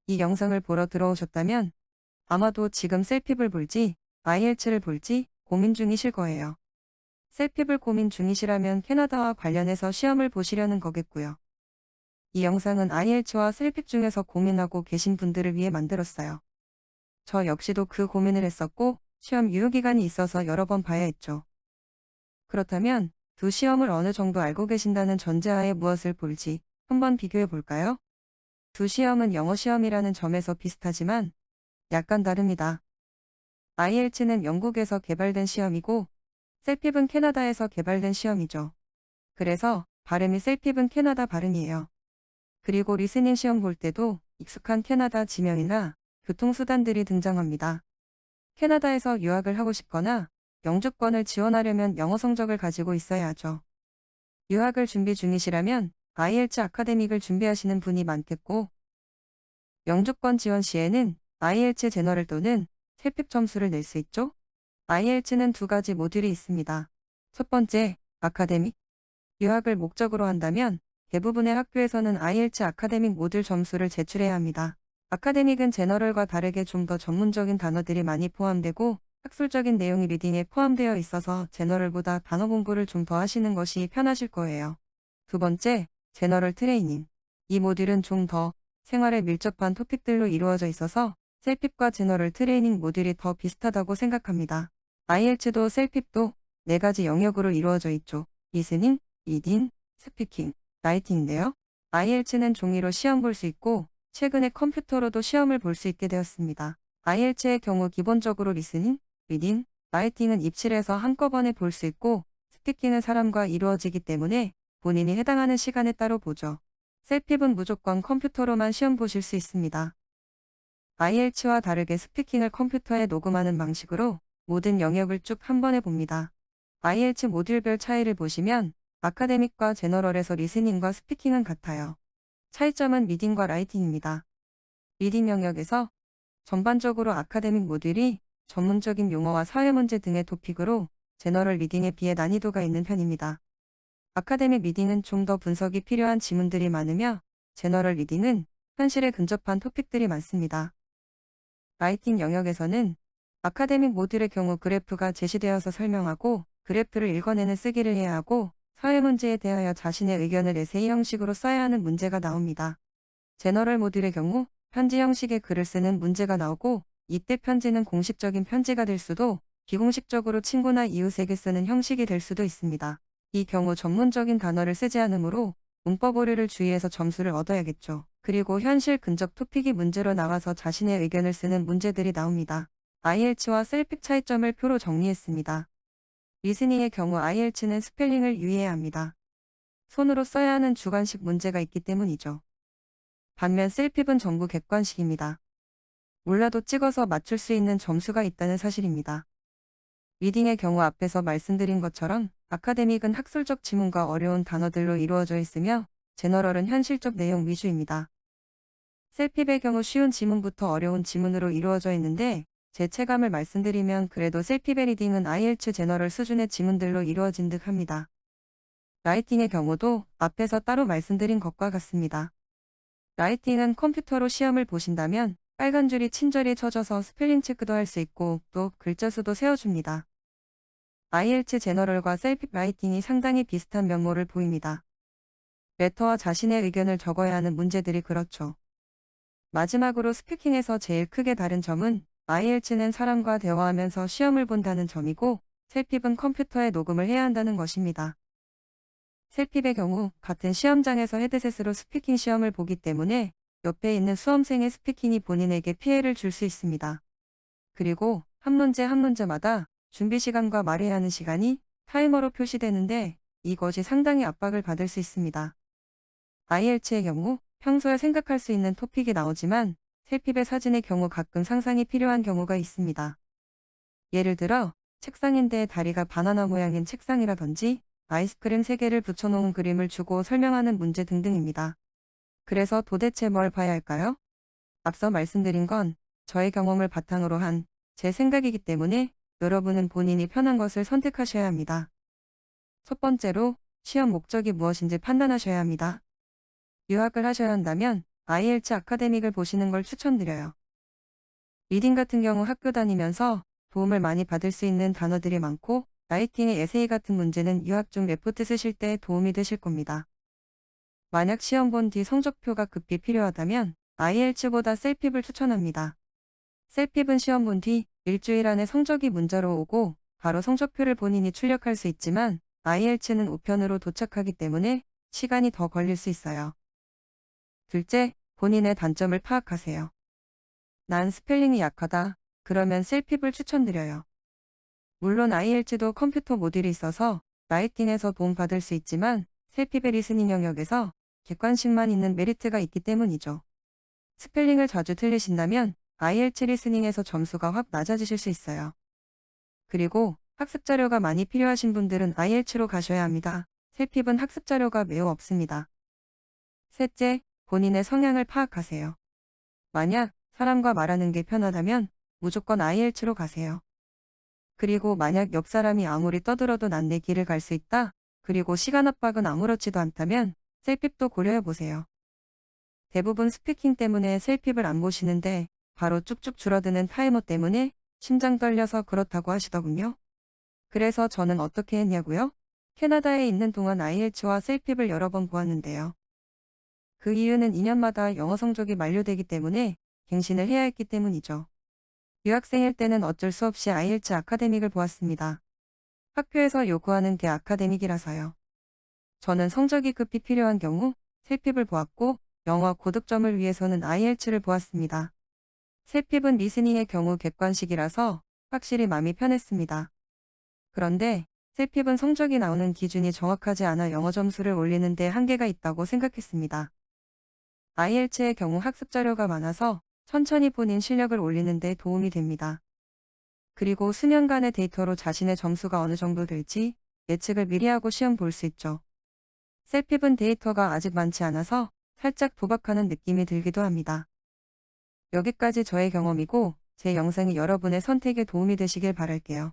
이 영상을 보러 들어오셨다면 아마도 지금 셀핍을 볼지 IELTS를 볼지 고민 중이실 거예요. 셀핍을 고민 중이시라면 캐나다와 관련해서 시험을 보시려는 거겠고요. 이 영상은 IELTS와 셀핍 중에서 고민하고 계신 분들을 위해 만들었어요. 저 역시도 그 고민을 했었고 시험 유효기간이 있어서 여러 번 봐야 했죠. 그렇다면 두 시험을 어느 정도 알고 계신다는 전제하에 무엇을 볼지 한번 비교해 볼까요? 두 시험은 영어 시험이라는 점에서 비슷하지만 약간 다릅니다. IELTS는 영국에서 개발된 시험이고 셀핍은 캐나다에서 개발된 시험이죠. 그래서 발음이 셀핍은 캐나다 발음이에요. 그리고 리스닝 시험 볼 때도 익숙한 캐나다 지명이나 교통수단들이 등장합니다. 캐나다에서 유학을 하고 싶거나 영주권을 지원하려면 영어 성적을 가지고 있어야 하죠. 유학을 준비 중이시라면 IELTS 아카데믹을 준비하시는 분이 많겠고, 영주권 지원 시에는 IELTS 제너럴 또는 셀핍 점수를 낼 수 있죠. IELTS는 두 가지 모듈이 있습니다. 첫 번째, 아카데믹. 유학을 목적으로 한다면 대부분의 학교에서는 IELTS 아카데믹 모듈 점수를 제출해야 합니다. 아카데믹은 제너럴과 다르게 좀 더 전문적인 단어들이 많이 포함되고 학술적인 내용이 리딩에 포함되어 있어서 제너럴보다 단어 공부를 좀 더 하시는 것이 편하실 거예요. 두 번째, 제너럴 트레이닝. 이 모듈은 좀 더 생활에 밀접한 토픽들로 이루어져 있어서 셀핍과 제너럴 트레이닝 모듈이 더 비슷하다고 생각합니다. IELTS도 셀핍도 네 가지 영역으로 이루어져 있죠. 리스닝, 리딩, 스피킹, 라이팅인데요. IELTS는 종이로 시험 볼 수 있고 최근에 컴퓨터로도 시험을 볼 수 있게 되었습니다. IELTS의 경우 기본적으로 리스닝, 리딩, 라이팅은 입실에서 한꺼번에 볼 수 있고 스피킹은 사람과 이루어지기 때문에 본인이 해당하는 시간에 따로 보죠. 셀핍은 무조건 컴퓨터로만 시험 보실 수 있습니다. IELTS와 다르게 스피킹을 컴퓨터에 녹음하는 방식으로 모든 영역을 쭉 한 번에 봅니다. IELTS 모듈별 차이를 보시면 아카데믹과 제너럴에서 리스닝과 스피킹은 같아요. 차이점은 리딩과 라이팅입니다. 리딩 영역에서 전반적으로 아카데믹 모듈이 전문적인 용어와 사회문제 등의 토픽으로 제너럴 리딩에 비해 난이도가 있는 편입니다. 아카데믹 리딩은 좀 더 분석이 필요한 지문들이 많으며 제너럴 리딩은 현실에 근접한 토픽들이 많습니다. 라이팅 영역에서는 아카데믹 모듈의 경우 그래프가 제시되어서 설명하고 그래프를 읽어내는 쓰기를 해야 하고 사회문제에 대하여 자신의 의견을 에세이 형식으로 써야 하는 문제가 나옵니다. 제너럴 모듈의 경우 편지 형식의 글을 쓰는 문제가 나오고 이때 편지는 공식적인 편지가 될 수도 비공식적으로 친구나 이웃에게 쓰는 형식이 될 수도 있습니다. 이 경우 전문적인 단어를 쓰지 않으므로 문법 오류를 주의해서 점수를 얻어야겠죠. 그리고 현실 근접 토픽이 문제로 나와서 자신의 의견을 쓰는 문제들이 나옵니다. IELTS와 셀핍 차이점을 표로 정리했습니다. 리스닝의 경우 IELTS는 스펠링을 유의해야 합니다. 손으로 써야 하는 주관식 문제가 있기 때문이죠. 반면 셀핍은 전부 객관식입니다. 몰라도 찍어서 맞출 수 있는 점수가 있다는 사실입니다. 리딩의 경우 앞에서 말씀드린 것처럼 아카데믹은 학술적 지문과 어려운 단어들로 이루어져 있으며 제너럴은 현실적 내용 위주입니다. 셀핍의 경우 쉬운 지문부터 어려운 지문으로 이루어져 있는데 제 체감을 말씀드리면 그래도 셀핍의 리딩은 IELTS 제너럴 수준의 지문들로 이루어진 듯 합니다. 라이팅의 경우도 앞에서 따로 말씀드린 것과 같습니다. 라이팅은 컴퓨터로 시험을 보신다면 빨간 줄이 친절히 쳐져서 스펠링 체크도 할 수 있고 또 글자 수도 세워줍니다. IELTS 제너럴과 셀핍 라이팅이 상당히 비슷한 면모를 보입니다. 레터와 자신의 의견을 적어야 하는 문제들이 그렇죠. 마지막으로 스피킹에서 제일 크게 다른 점은 IELTS는 사람과 대화하면서 시험을 본다는 점이고 셀핍은 컴퓨터에 녹음을 해야 한다는 것입니다. 셀핍의 경우 같은 시험장에서 헤드셋으로 스피킹 시험을 보기 때문에 옆에 있는 수험생의 스피킹이 본인에게 피해를 줄 수 있습니다. 그리고 한 문제 한 문제마다 준비 시간과 말해야 하는 시간이 타이머로 표시되는데 이것이 상당히 압박을 받을 수 있습니다. IELTS의 경우 평소에 생각할 수 있는 토픽이 나오지만 셀핍의 사진의 경우 가끔 상상이 필요한 경우가 있습니다. 예를 들어 책상인데 다리가 바나나 모양인 책상이라든지 아이스크림 3개를 붙여놓은 그림을 주고 설명하는 문제 등등입니다. 그래서 도대체 뭘 봐야 할까요? 앞서 말씀드린 건 저의 경험을 바탕으로 한 제 생각이기 때문에 여러분은 본인이 편한 것을 선택하셔야 합니다. 첫 번째로 시험 목적이 무엇인지 판단하셔야 합니다. 유학을 하셔야 한다면 IELTS 아카데믹을 보시는 걸 추천드려요. 리딩 같은 경우 학교 다니면서 도움을 많이 받을 수 있는 단어들이 많고, 라이팅의 에세이 같은 문제는 유학 중 레포트 쓰실 때 도움이 되실 겁니다. 만약 시험 본 뒤 성적표가 급히 필요하다면 IELTS보다 셀핍을 추천합니다. 셀핍은 시험 본 뒤 일주일 안에 성적이 문자로 오고 바로 성적표를 본인이 출력할 수 있지만, IELTS는 우편으로 도착하기 때문에 시간이 더 걸릴 수 있어요. 둘째, 본인의 단점을 파악하세요. 난 스펠링이 약하다. 그러면 셀핍을 추천드려요. 물론 IELTS도 컴퓨터 모듈이 있어서 라이팅에서 도움받을 수 있지만, 셀핍의 리스닝 영역에서 객관식만 있는 메리트가 있기 때문이죠. 스펠링을 자주 틀리신다면 IELTS 리스닝에서 점수가 확 낮아지실 수 있어요. 그리고 학습 자료가 많이 필요하신 분들은 IELTS로 가셔야 합니다. 셀핍은 학습 자료가 매우 없습니다. 셋째, 본인의 성향을 파악하세요. 만약 사람과 말하는 게 편하다면 무조건 IELTS로 가세요. 그리고 만약 옆 사람이 아무리 떠들어도 난 내 길을 갈 수 있다. 그리고 시간 압박은 아무렇지도 않다면 셀핍도 고려해 보세요. 대부분 스피킹 때문에 셀핍을 안 보시는데 바로 쭉쭉 줄어드는 타이머 때문에 심장 떨려서 그렇다고 하시더군요. 그래서 저는 어떻게 했냐고요? 캐나다에 있는 동안 IELTS와 셀핍을 여러 번 보았는데요. 그 이유는 2년마다 영어 성적이 만료되기 때문에 갱신을 해야 했기 때문이죠. 유학생일 때는 어쩔 수 없이 IELTS 아카데믹을 보았습니다. 학교에서 요구하는 게 아카데믹이라서요. 저는 성적이 급히 필요한 경우 셀핍을 보았고, 영어 고득점을 위해서는 IELTS를 보았습니다. 셀핍은 리스닝의 경우 객관식이라서 확실히 마음이 편했습니다. 그런데 셀핍은 성적이 나오는 기준이 정확하지 않아 영어 점수를 올리는 데 한계가 있다고 생각했습니다. IELTS의 경우 학습 자료가 많아서 천천히 본인 실력을 올리는 데 도움이 됩니다. 그리고 수년간의 데이터로 자신의 점수가 어느 정도 될지 예측을 미리 하고 시험 볼 수 있죠. 셀핍은 데이터가 아직 많지 않아서 살짝 도박하는 느낌이 들기도 합니다. 여기까지 저의 경험이고, 제 영상이 여러분의 선택에 도움이 되시길 바랄게요.